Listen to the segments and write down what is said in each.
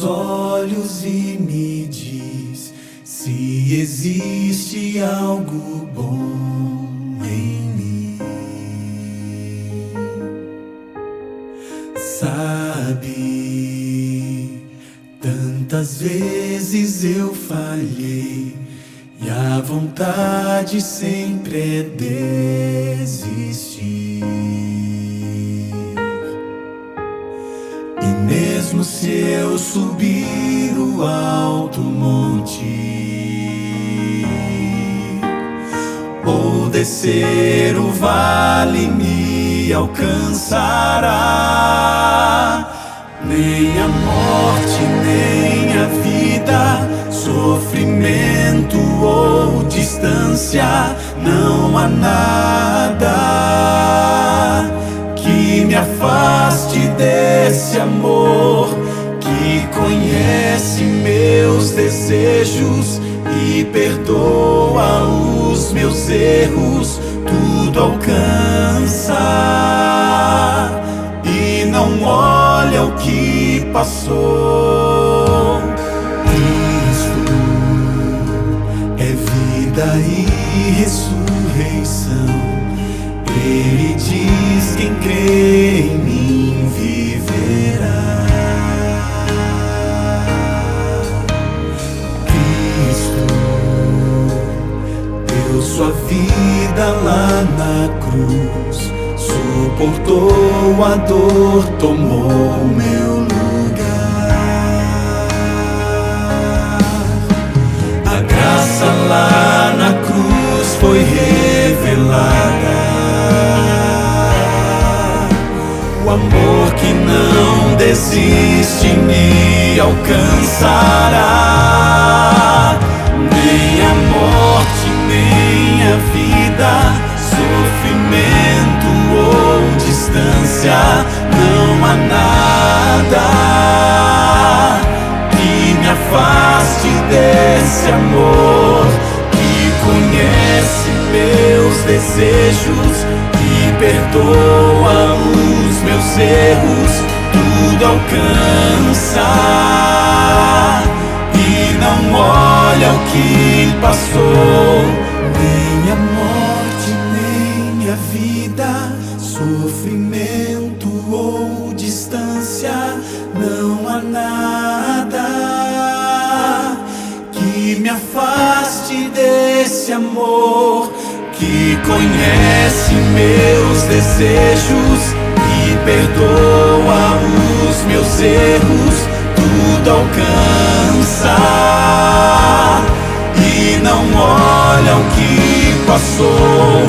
olhos e me diz se existe algo bom em mim. Sabe, tantas vezes eu falhei e a vontade sempre é desistir. E mesmo se eu subir o alto monte ou descer o vale, me alcançará. Nem a morte, nem a vida, sofrimento ou distância, não há nada que me afaste desse amor que conhece meus desejos e perdoa os meus erros. Tudo alcança e não olha o que passou. Cristo é vida e ressurreição. Ele diz: quem crê em mim viverá. Cristo deu sua vida lá na cruz, suportou a dor, tomou meu lugar. A graça lá na cruz foi revelada. O amor que não desiste me alcançará. Nem a morte, nem a vida, sofrimento ou distância, não há nada que me afaste desse amor que conhece meus desejos e perdoa os meus erros. Tudo alcança e não olha o que passou. Nem a morte, nem a vida, sofrimento ou distância, não há nada que me afaste desse amor que conhece meus desejos e perdoa os meus erros. Tudo alcança e não olha o que passou,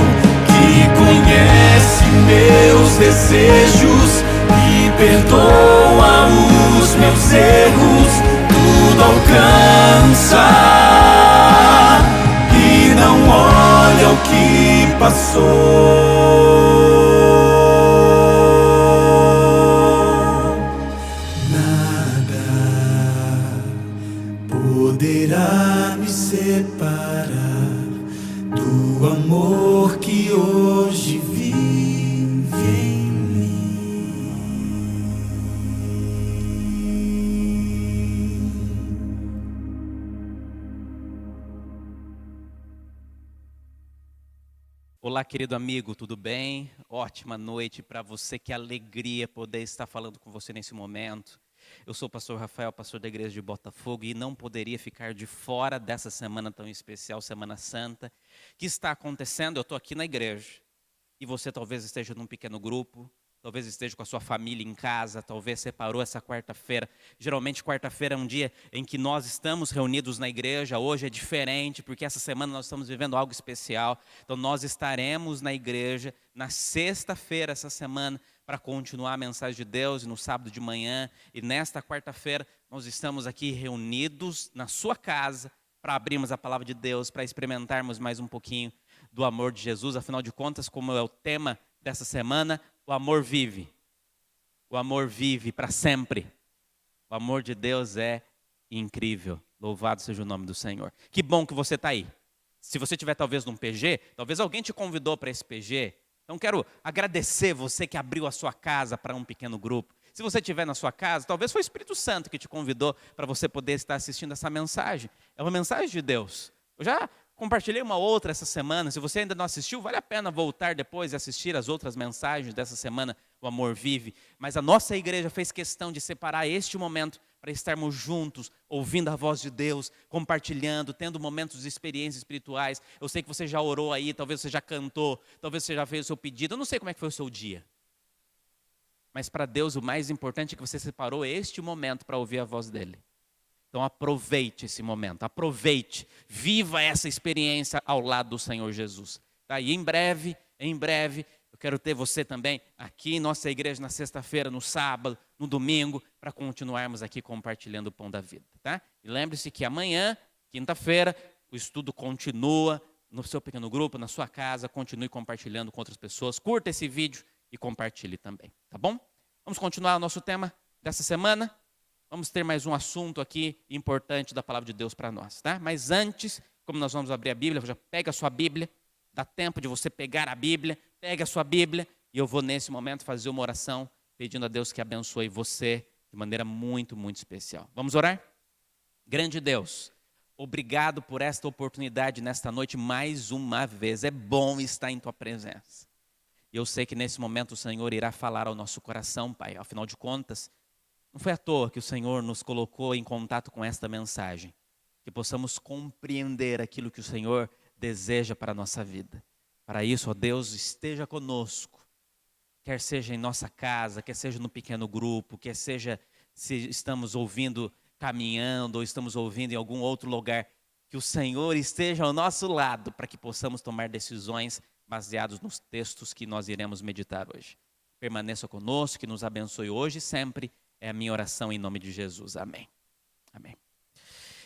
que conhece meus desejos e perdoa os meus erros. Tudo alcança e não olha o que passou. Nada poderá me separar do amor que hoje vive em mim. Olá, querido amigo, tudo bem? Ótima noite para você, que alegria poder estar falando com você nesse momento. Eu sou o pastor Rafael, pastor da igreja de Botafogo, e não poderia ficar de fora dessa semana tão especial, Semana Santa, que está acontecendo. Eu estou aqui na igreja, e você talvez esteja num pequeno grupo, talvez esteja com a sua família em casa, talvez separou essa quarta-feira. Geralmente quarta-feira é um dia em que nós estamos reunidos na igreja. Hoje é diferente, porque essa semana nós estamos vivendo algo especial. Então nós estaremos na igreja na sexta-feira, essa semana, para continuar a mensagem de Deus, e no sábado de manhã. E nesta quarta-feira nós estamos aqui reunidos na sua casa para abrirmos a palavra de Deus, para experimentarmos mais um pouquinho do amor de Jesus. Afinal de contas, como é o tema dessa semana, o amor vive. O amor vive para sempre. O amor de Deus é incrível. Louvado seja o nome do Senhor. Que bom que você está aí. Se você estiver talvez num PG, talvez alguém te convidou para esse PG. Então quero agradecer você que abriu a sua casa para um pequeno grupo. Se você estiver na sua casa, talvez foi o Espírito Santo que te convidou para você poder estar assistindo essa mensagem. É uma mensagem de Deus. Eu já compartilhei uma outra essa semana. Se você ainda não assistiu, vale a pena voltar depois e assistir as outras mensagens dessa semana, o Amor Vive. Mas a nossa igreja fez questão de separar este momento para estarmos juntos, ouvindo a voz de Deus, compartilhando, tendo momentos de experiências espirituais. Eu sei que você já orou aí, talvez você já cantou, talvez você já fez o seu pedido. Eu não sei como é que foi o seu dia. Mas para Deus o mais importante é que você separou este momento para ouvir a voz dEle. Então aproveite esse momento, aproveite, viva essa experiência ao lado do Senhor Jesus. Tá? E em breve, eu quero ter você também aqui em nossa igreja na sexta-feira, no sábado, no domingo, para continuarmos aqui compartilhando o pão da vida. Tá? E lembre-se que amanhã, quinta-feira, o estudo continua no seu pequeno grupo, na sua casa, continue compartilhando com outras pessoas. Curta esse vídeo e compartilhe também, tá bom? Vamos continuar o nosso tema dessa semana. Vamos ter mais um assunto aqui importante da palavra de Deus para nós, tá? Mas antes, como nós vamos abrir a Bíblia, já pega a sua Bíblia, dá tempo de você pegar a Bíblia, pega a sua Bíblia e eu vou nesse momento fazer uma oração pedindo a Deus que abençoe você de maneira muito, muito especial. Vamos orar? Grande Deus, obrigado por esta oportunidade nesta noite mais uma vez. É bom estar em tua presença. E eu sei que nesse momento o Senhor irá falar ao nosso coração, Pai. Afinal de contas, não foi à toa que o Senhor nos colocou em contato com esta mensagem. Que possamos compreender aquilo que o Senhor deseja para a nossa vida. Para isso, ó Deus, esteja conosco. Quer seja em nossa casa, quer seja no pequeno grupo, quer seja se estamos ouvindo caminhando ou estamos ouvindo em algum outro lugar. Que o Senhor esteja ao nosso lado para que possamos tomar decisões baseados nos textos que nós iremos meditar hoje. Permaneça conosco, que nos abençoe hoje e sempre. É a minha oração em nome de Jesus. Amém. Amém.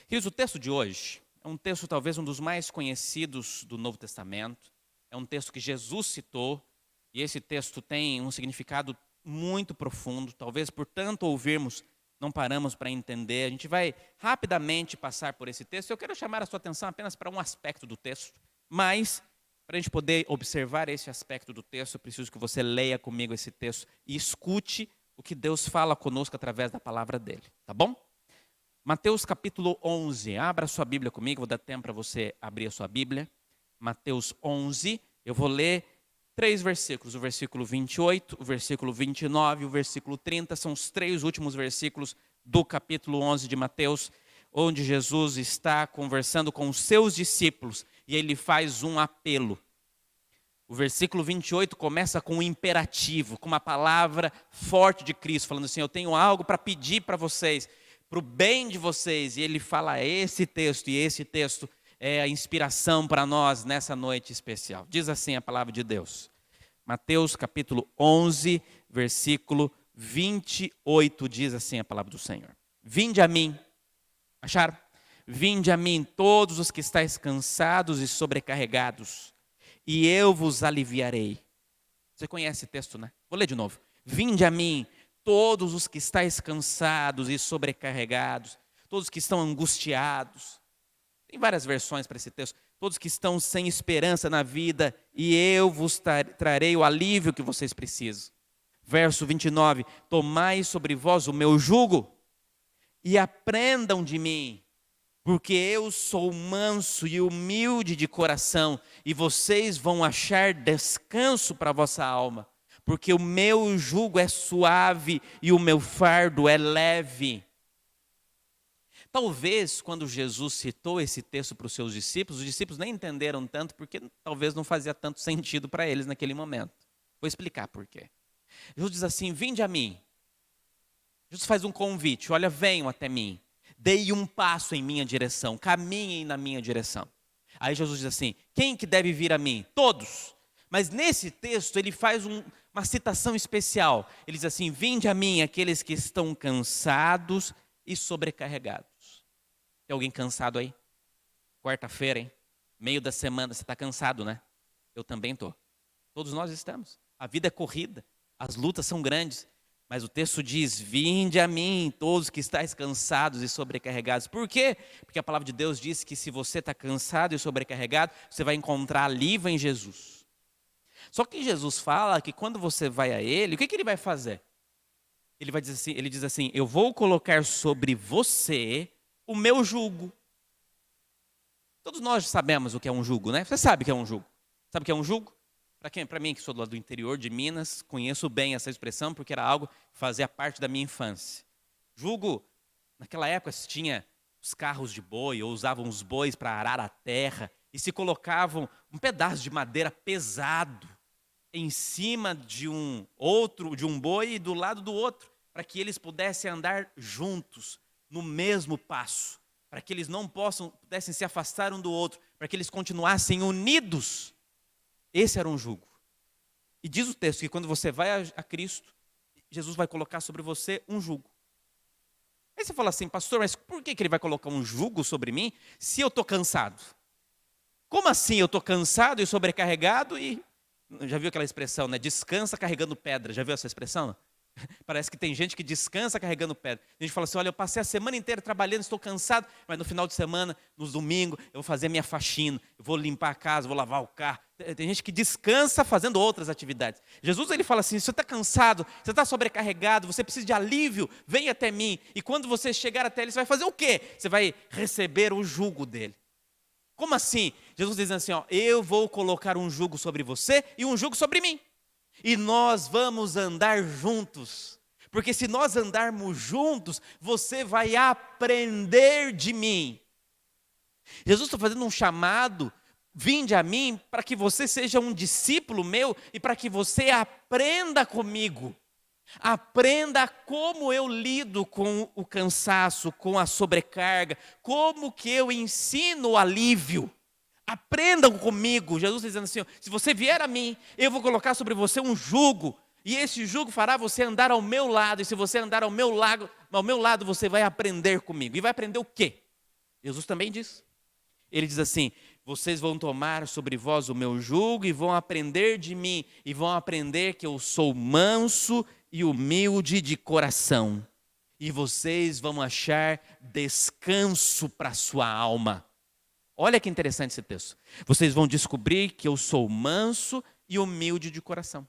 Queridos, o texto de hoje é um texto talvez um dos mais conhecidos do Novo Testamento. É um texto que Jesus citou e esse texto tem um significado muito profundo. Talvez por tanto ouvirmos, não paramos para entender. A gente vai rapidamente passar por esse texto. Eu quero chamar a sua atenção apenas para um aspecto do texto, mas para a gente poder observar esse aspecto do texto, eu preciso que você leia comigo esse texto e escute o que Deus fala conosco através da palavra dele, tá bom? Mateus capítulo 11, abra sua Bíblia comigo, vou dar tempo para você abrir a sua Bíblia. Mateus 11, eu vou ler 3 versículos, o versículo 28, o versículo 29 e o versículo 30, são os 3 últimos versículos do capítulo 11 de Mateus, onde Jesus está conversando com os seus discípulos e ele faz um apelo. O versículo 28 começa com um imperativo, com uma palavra forte de Cristo, falando assim, eu tenho algo para pedir para vocês, para o bem de vocês. E ele fala esse texto, e esse texto é a inspiração para nós nessa noite especial. Diz assim a palavra de Deus. Mateus capítulo 11, versículo 28, diz assim a palavra do Senhor. Vinde a mim, acharam? Vinde a mim todos os que estáis cansados e sobrecarregados, e eu vos aliviarei. Você conhece esse texto, né? Vou ler de novo. Vinde a mim, todos os que estáis cansados e sobrecarregados, todos que estão angustiados. Tem várias versões para esse texto. Todos que estão sem esperança na vida, e eu vos trarei o alívio que vocês precisam. Verso 29, tomai sobre vós o meu jugo, e aprendam de mim, porque eu sou manso e humilde de coração, e vocês vão achar descanso para a vossa alma, porque o meu jugo é suave e o meu fardo é leve. Talvez quando Jesus citou esse texto para os seus discípulos, os discípulos nem entenderam tanto, porque talvez não fazia tanto sentido para eles naquele momento. Vou explicar por quê. Jesus diz assim, vinde a mim. Jesus faz um convite, olha, venham até mim. Deem um passo em minha direção, caminhem na minha direção. Aí Jesus diz assim, quem que deve vir a mim? Todos. Mas nesse texto ele faz uma citação especial. Ele diz assim, vinde a mim aqueles que estão cansados e sobrecarregados. Tem alguém cansado aí? Quarta-feira, hein? Meio da semana, você está cansado, né? Eu também estou. Todos nós estamos. A vida é corrida, as lutas são grandes. Mas o texto diz, vinde a mim, todos que estáis cansados e sobrecarregados. Por quê? Porque a palavra de Deus diz que se você está cansado e sobrecarregado, você vai encontrar alívio em Jesus. Só que Jesus fala que quando você vai a Ele, o que Ele vai fazer? Ele diz assim, eu vou colocar sobre você o meu jugo. Todos nós sabemos o que é um jugo, né? Você sabe o que é um jugo. Sabe o que é um jugo? Para mim, que sou do interior de Minas, conheço bem essa expressão, porque era algo que fazia parte da minha infância. Jugo, naquela época, se tinha os carros de boi, ou usavam os bois para arar a terra, e se colocavam um pedaço de madeira pesado em cima de um boi e do lado do outro, para que eles pudessem andar juntos, no mesmo passo, para que eles não pudessem se afastar um do outro, para que eles continuassem unidos. Esse era um jugo. E diz o texto que quando você vai a Cristo, Jesus vai colocar sobre você um jugo. Aí você fala assim, pastor, mas por que ele vai colocar um jugo sobre mim se eu estou cansado? Como assim eu estou cansado e sobrecarregado e... Já viu aquela expressão, né? Descansa carregando pedra. Já viu essa expressão? Parece que tem gente que descansa carregando pedra. A gente fala assim, olha, eu passei a semana inteira trabalhando, estou cansado, mas no final de semana, nos domingos, eu vou fazer minha faxina, eu vou limpar a casa, vou lavar o carro. Tem gente que descansa fazendo outras atividades. Jesus, ele fala assim, se você está cansado, você está sobrecarregado, você precisa de alívio, vem até mim. E quando você chegar até ele, você vai fazer o quê? Você vai receber o jugo dele. Como assim? Jesus diz assim, ó, eu vou colocar um jugo sobre você e um jugo sobre mim. E nós vamos andar juntos. Porque se nós andarmos juntos, você vai aprender de mim. Jesus está fazendo um chamado, vinde a mim, para que você seja um discípulo meu e para que você aprenda comigo. Aprenda como eu lido com o cansaço, com a sobrecarga, como que eu ensino o alívio. Aprendam comigo. Jesus dizendo assim, se você vier a mim, eu vou colocar sobre você um jugo, e esse jugo fará você andar ao meu lado, e se você andar ao meu lado, você vai aprender comigo. E vai aprender o quê? Jesus também diz. Ele diz assim, vocês vão tomar sobre vós o meu jugo e vão aprender de mim, e vão aprender que eu sou manso e humilde de coração, e vocês vão achar descanso para a sua alma. Olha que interessante esse texto. Vocês vão descobrir que eu sou manso e humilde de coração.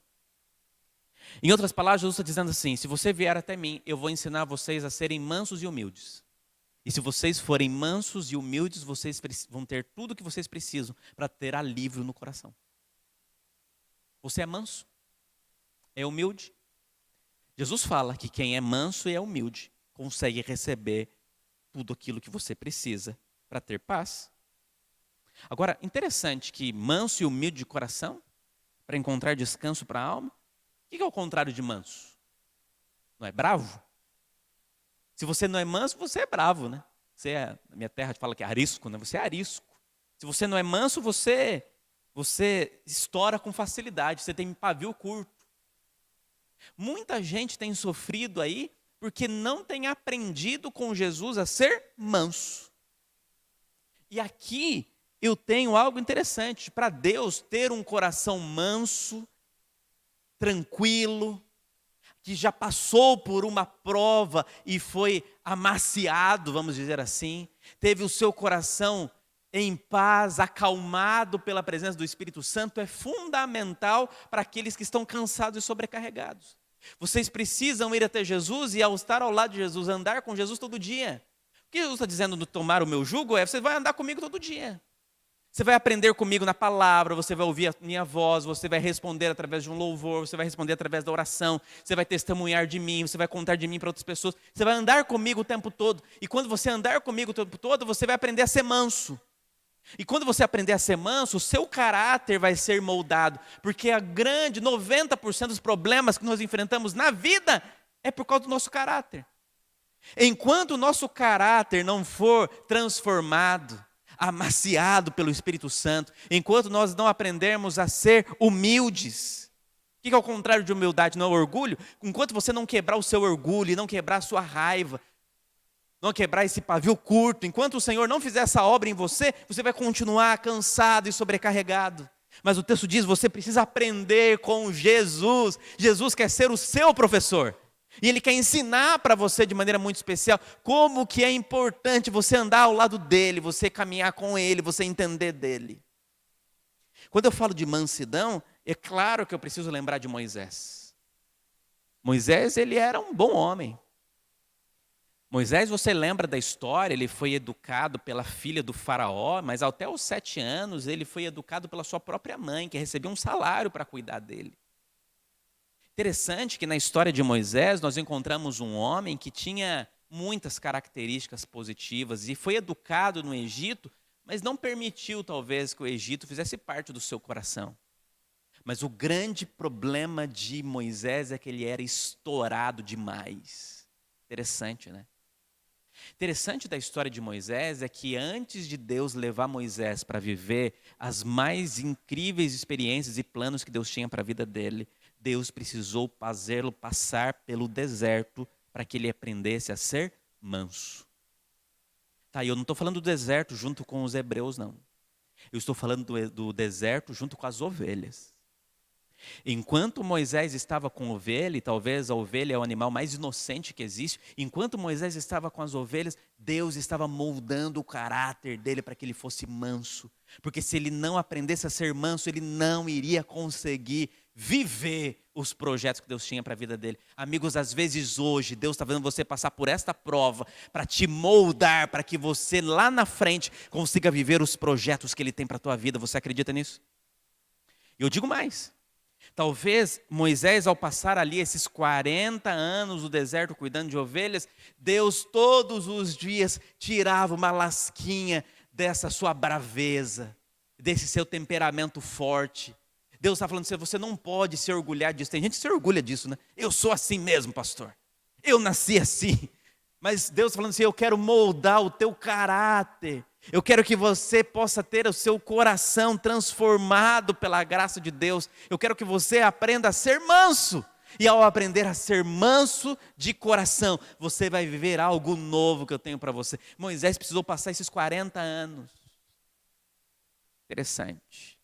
Em outras palavras, Jesus está dizendo assim, se você vier até mim, eu vou ensinar vocês a serem mansos e humildes. E se vocês forem mansos e humildes, vocês vão ter tudo o que vocês precisam para ter alívio no coração. Você é manso? É humilde? Jesus fala que quem é manso e é humilde consegue receber tudo aquilo que você precisa para ter paz. Agora, interessante que manso e humilde de coração, para encontrar descanso para a alma, o que é o contrário de manso? Não é bravo? Se você não é manso, você é bravo, né? Na minha terra fala que é arisco, né? Você é arisco. Se você não é manso, você estoura com facilidade, você tem pavio curto. Muita gente tem sofrido aí porque não tem aprendido com Jesus a ser manso. E aqui eu tenho algo interessante. Para Deus ter um coração manso, tranquilo, que já passou por uma prova e foi amaciado, vamos dizer assim, teve o seu coração em paz, acalmado pela presença do Espírito Santo, é fundamental para aqueles que estão cansados e sobrecarregados. Vocês precisam ir até Jesus e, ao estar ao lado de Jesus, andar com Jesus todo dia. O que Jesus está dizendo no tomar o meu jugo é, você vai andar comigo todo dia. Você vai aprender comigo na palavra, você vai ouvir a minha voz, você vai responder através de um louvor, você vai responder através da oração, você vai testemunhar de mim, você vai contar de mim para outras pessoas. Você vai andar comigo o tempo todo. E quando você andar comigo o tempo todo, você vai aprender a ser manso. E quando você aprender a ser manso, o seu caráter vai ser moldado. Porque 90% dos problemas que nós enfrentamos na vida é por causa do nosso caráter. Enquanto o nosso caráter não for transformado, amaciado pelo Espírito Santo, enquanto nós não aprendermos a ser humildes. O que é o contrário de humildade? Não é orgulho? Enquanto você não quebrar o seu orgulho, não quebrar a sua raiva, não quebrar esse pavio curto, enquanto o Senhor não fizer essa obra em você, você vai continuar cansado e sobrecarregado. Mas o texto diz, você precisa aprender com Jesus. Jesus quer ser o seu professor. E Ele quer ensinar para você de maneira muito especial como que é importante você andar ao lado dEle, você caminhar com Ele, você entender dEle. Quando eu falo de mansidão, é claro que eu preciso lembrar de Moisés. Moisés, ele era um bom homem. Moisés, você lembra da história, ele foi educado pela filha do faraó, mas até os 7 anos ele foi educado pela sua própria mãe, que recebia um salário para cuidar dele. Interessante que na história de Moisés nós encontramos um homem que tinha muitas características positivas e foi educado no Egito, mas não permitiu talvez que o Egito fizesse parte do seu coração. Mas o grande problema de Moisés é que ele era estourado demais. Interessante, né? Interessante da história de Moisés é que antes de Deus levar Moisés para viver as mais incríveis experiências e planos que Deus tinha para a vida dele, Deus precisou fazê-lo passar pelo deserto para que ele aprendesse a ser manso. Tá, e eu não estou falando do deserto junto com os hebreus, não. Eu estou falando do deserto junto com as ovelhas. Enquanto Moisés estava com ovelha, e talvez a ovelha é o animal mais inocente que existe, enquanto Moisés estava com as ovelhas, Deus estava moldando o caráter dele para que ele fosse manso. Porque se ele não aprendesse a ser manso, ele não iria conseguir viver os projetos que Deus tinha para a vida dele. Amigos, às vezes hoje, Deus está vendo você passar por esta prova para te moldar, para que você lá na frente consiga viver os projetos que Ele tem para a tua vida. Você acredita nisso? Eu digo mais. Talvez Moisés, ao passar ali esses 40 anos no deserto cuidando de ovelhas, Deus todos os dias tirava uma lasquinha dessa sua braveza, desse seu temperamento forte. Deus está falando assim, você não pode se orgulhar disso. Tem gente que se orgulha disso, né? Eu sou assim mesmo, pastor. Eu nasci assim. Mas Deus falando assim, eu quero moldar o teu caráter. Eu quero que você possa ter o seu coração transformado pela graça de Deus. Eu quero que você aprenda a ser manso. E ao aprender a ser manso de coração, você vai viver algo novo que eu tenho para você. Moisés precisou passar esses 40 anos. Interessante.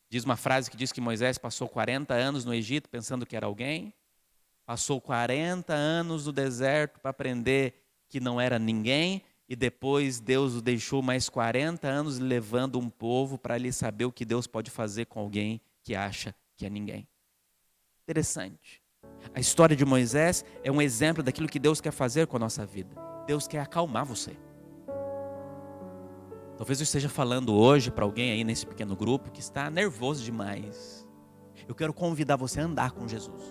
Diz uma frase que diz que Moisés passou 40 anos no Egito pensando que era alguém. Passou 40 anos no deserto para aprender que não era ninguém. E depois Deus o deixou mais 40 anos levando um povo para ele saber o que Deus pode fazer com alguém que acha que é ninguém. Interessante. A história de Moisés é um exemplo daquilo que Deus quer fazer com a nossa vida. Deus quer acalmar você. Talvez eu esteja falando hoje para alguém aí nesse pequeno grupo que está nervoso demais. Eu quero convidar você a andar com Jesus.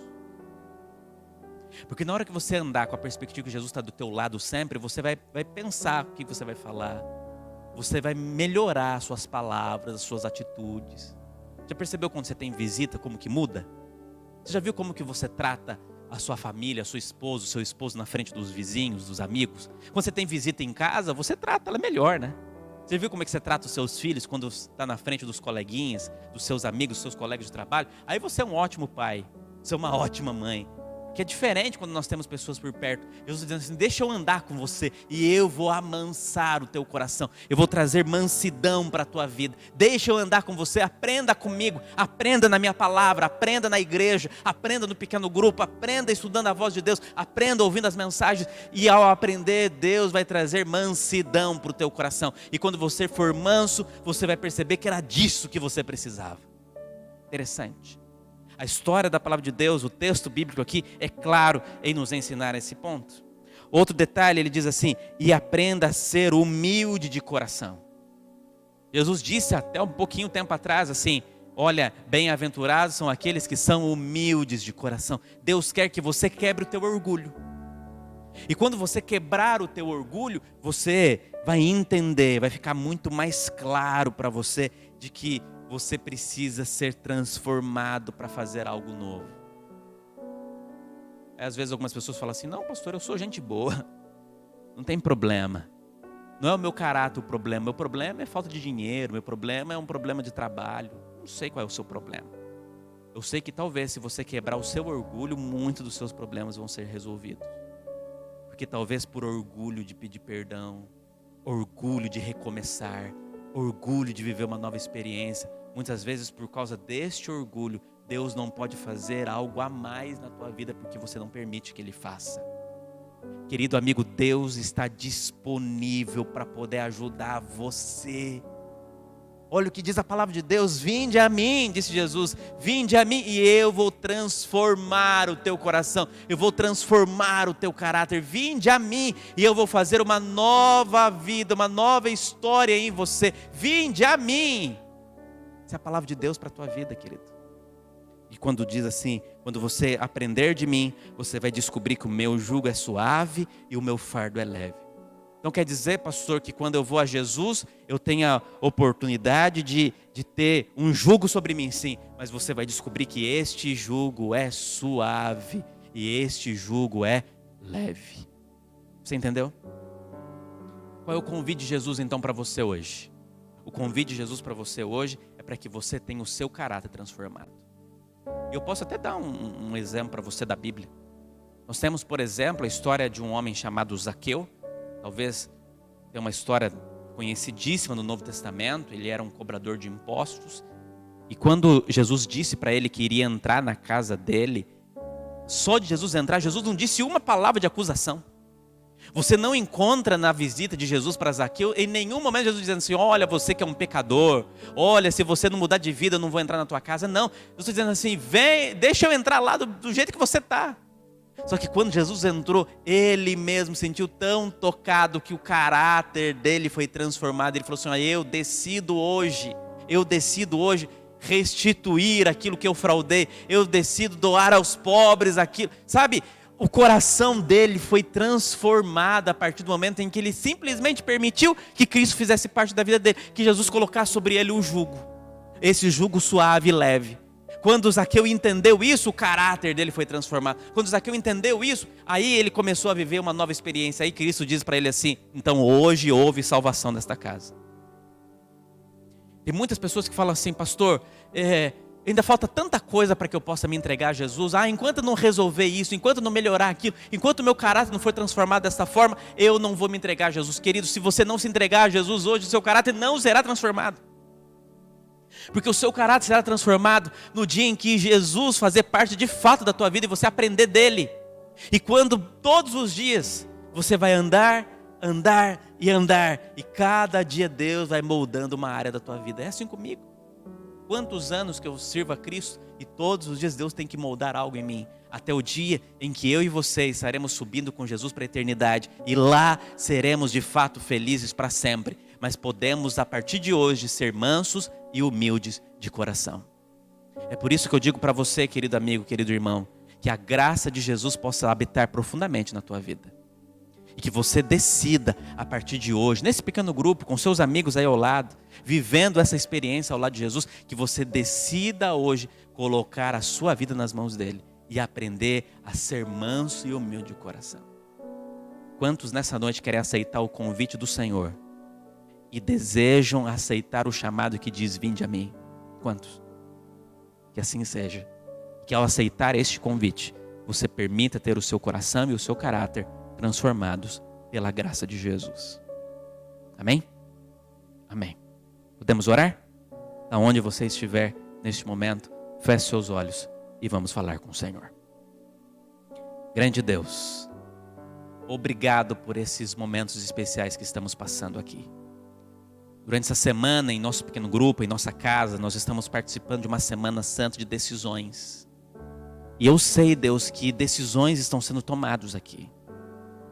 Porque na hora que você andar com a perspectiva que Jesus está do teu lado sempre, você vai pensar o que você vai falar. Você vai melhorar as suas palavras, as suas atitudes. Já percebeu quando você tem visita, como que muda? Você já viu como que você trata a sua família, a sua esposa, o seu esposo na frente dos vizinhos, dos amigos? Quando você tem visita em casa, você trata ela melhor, né? Você viu como é que você trata os seus filhos quando está na frente dos coleguinhas, dos seus amigos, dos seus colegas de trabalho? Aí você é um ótimo pai, você é uma ótima mãe. Que é diferente quando nós temos pessoas por perto. Jesus dizendo assim, deixa eu andar com você e eu vou amansar o teu coração. Eu vou trazer mansidão para a tua vida. Deixa eu andar com você, aprenda comigo. Aprenda na minha palavra, aprenda na igreja. Aprenda no pequeno grupo, aprenda estudando a voz de Deus. Aprenda ouvindo as mensagens. E ao aprender, Deus vai trazer mansidão para o teu coração. E quando você for manso, você vai perceber que era disso que você precisava. Interessante. A história da palavra de Deus, o texto bíblico aqui, é claro em nos ensinar esse ponto. Outro detalhe, ele diz assim, e aprenda a ser humilde de coração. Jesus disse até um pouquinho tempo atrás assim, olha, bem-aventurados são aqueles que são humildes de coração. Deus quer que você quebre o teu orgulho. E quando você quebrar o teu orgulho, você vai entender, vai ficar muito mais claro para você de que você precisa ser transformado para fazer algo novo. Às vezes algumas pessoas falam assim, não pastor, eu sou gente boa, não tem problema. Não é o meu caráter o problema, meu problema é falta de dinheiro, meu problema é um problema de trabalho. Não sei qual é o seu problema. Eu sei que talvez se você quebrar o seu orgulho, muitos dos seus problemas vão ser resolvidos. Porque talvez por orgulho de pedir perdão, orgulho de recomeçar, orgulho de viver uma nova experiência, muitas vezes por causa deste orgulho, Deus não pode fazer algo a mais na tua vida porque você não permite que Ele faça. Querido amigo, Deus está disponível para poder ajudar você. Olha o que diz a palavra de Deus: vinde a mim, disse Jesus, vinde a mim e eu vou transformar o teu coração, eu vou transformar o teu caráter. Vinde a mim e eu vou fazer uma nova vida, uma nova história em você. Vinde a mim. Essa é a palavra de Deus para a tua vida, querido. E quando diz assim, quando você aprender de mim, você vai descobrir que o meu jugo é suave e o meu fardo é leve. Então quer dizer, pastor, que quando eu vou a Jesus, eu tenho a oportunidade de ter um jugo sobre mim, sim. Mas você vai descobrir que este jugo é suave e este jugo é leve. Você entendeu? Qual é o convite de Jesus então para você hoje? O convite de Jesus para você hoje é para que você tenha o seu caráter transformado. Eu posso até dar um exemplo para você da Bíblia. Nós temos, por exemplo, a história de um homem chamado Zaqueu. Talvez tenha uma história conhecidíssima no Novo Testamento. Ele era um cobrador de impostos. E quando Jesus disse para ele que iria entrar na casa dele, só de Jesus entrar, Jesus não disse uma palavra de acusação. Você não encontra na visita de Jesus para Zaqueu, em nenhum momento Jesus dizendo assim: olha, você que é um pecador, olha, se você não mudar de vida eu não vou entrar na tua casa. Não, Jesus está dizendo assim: vem, deixa eu entrar lá do jeito que você está. Só que quando Jesus entrou, ele mesmo sentiu tão tocado que o caráter dele foi transformado. Ele falou assim: eu decido hoje restituir aquilo que eu fraudei, eu decido doar aos pobres aquilo, sabe? O coração dele foi transformado a partir do momento em que ele simplesmente permitiu que Cristo fizesse parte da vida dele, que Jesus colocasse sobre ele o jugo, esse jugo suave e leve. Quando Zaqueu entendeu isso, o caráter dele foi transformado. Quando Zaqueu entendeu isso, aí ele começou a viver uma nova experiência. Aí Cristo diz para ele assim: então hoje houve salvação nesta casa. Tem muitas pessoas que falam assim: pastor, ainda falta tanta coisa para que eu possa me entregar a Jesus. Enquanto eu não resolver isso, enquanto eu não melhorar aquilo, enquanto o meu caráter não for transformado dessa forma, eu não vou me entregar a Jesus. Querido, se você não se entregar a Jesus hoje, o seu caráter não será transformado. Porque o seu caráter será transformado no dia em que Jesus fazer parte de fato da tua vida e você aprender dele. E quando todos os dias você vai andar e cada dia Deus vai moldando uma área da tua vida. É assim comigo. Quantos anos que eu sirvo a Cristo e todos os dias Deus tem que moldar algo em mim. Até o dia em que eu e você estaremos subindo com Jesus para a eternidade. E lá seremos de fato felizes para sempre. Mas podemos a partir de hoje ser mansos e humildes de coração. É por isso que eu digo para você, querido amigo, querido irmão, que a graça de Jesus possa habitar profundamente na tua vida. E que você decida a partir de hoje, nesse pequeno grupo, com seus amigos aí ao lado, vivendo essa experiência ao lado de Jesus, que você decida hoje colocar a sua vida nas mãos dele e aprender a ser manso e humilde de coração. Quantos nessa noite querem aceitar o convite do Senhor e desejam aceitar o chamado que diz: vinde a mim? Quantos? Que assim seja. Que ao aceitar este convite, você permita ter o seu coração e o seu caráter transformados pela graça de Jesus. Amém? Amém. Podemos orar? Aonde você estiver neste momento, feche seus olhos e vamos falar com o Senhor. Grande Deus, obrigado por esses momentos especiais que estamos passando aqui. Durante essa semana, em nosso pequeno grupo, em nossa casa, nós estamos participando de uma semana santa de decisões. E eu sei, Deus, que decisões estão sendo tomadas aqui.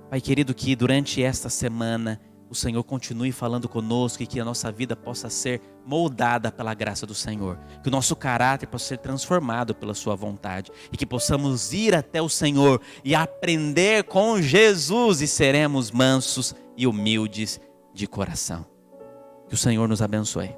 Pai querido, que durante esta semana o Senhor continue falando conosco e que a nossa vida possa ser moldada pela graça do Senhor. Que o nosso caráter possa ser transformado pela sua vontade. E que possamos ir até o Senhor e aprender com Jesus e seremos mansos e humildes de coração. Que o Senhor nos abençoe.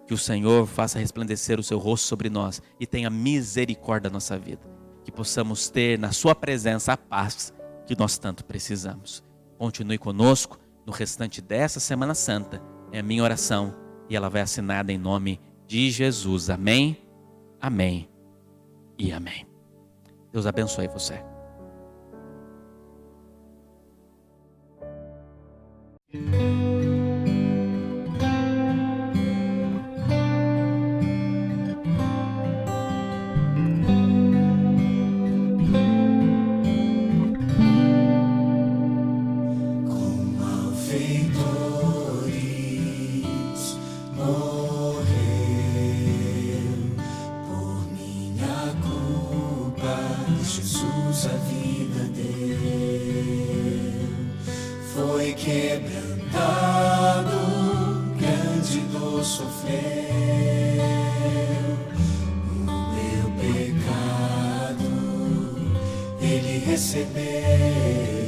Que o Senhor faça resplandecer o seu rosto sobre nós e tenha misericórdia da nossa vida. Que possamos ter na sua presença a paz que nós tanto precisamos. Continue conosco no restante dessa Semana Santa. É a minha oração e ela vai assinada em nome de Jesus. Amém, amém e amém. Deus abençoe você. Com malfeitores Jesus a vida deu. Foi quebrantado, grande dor sofreu. O meu pecado Ele recebeu.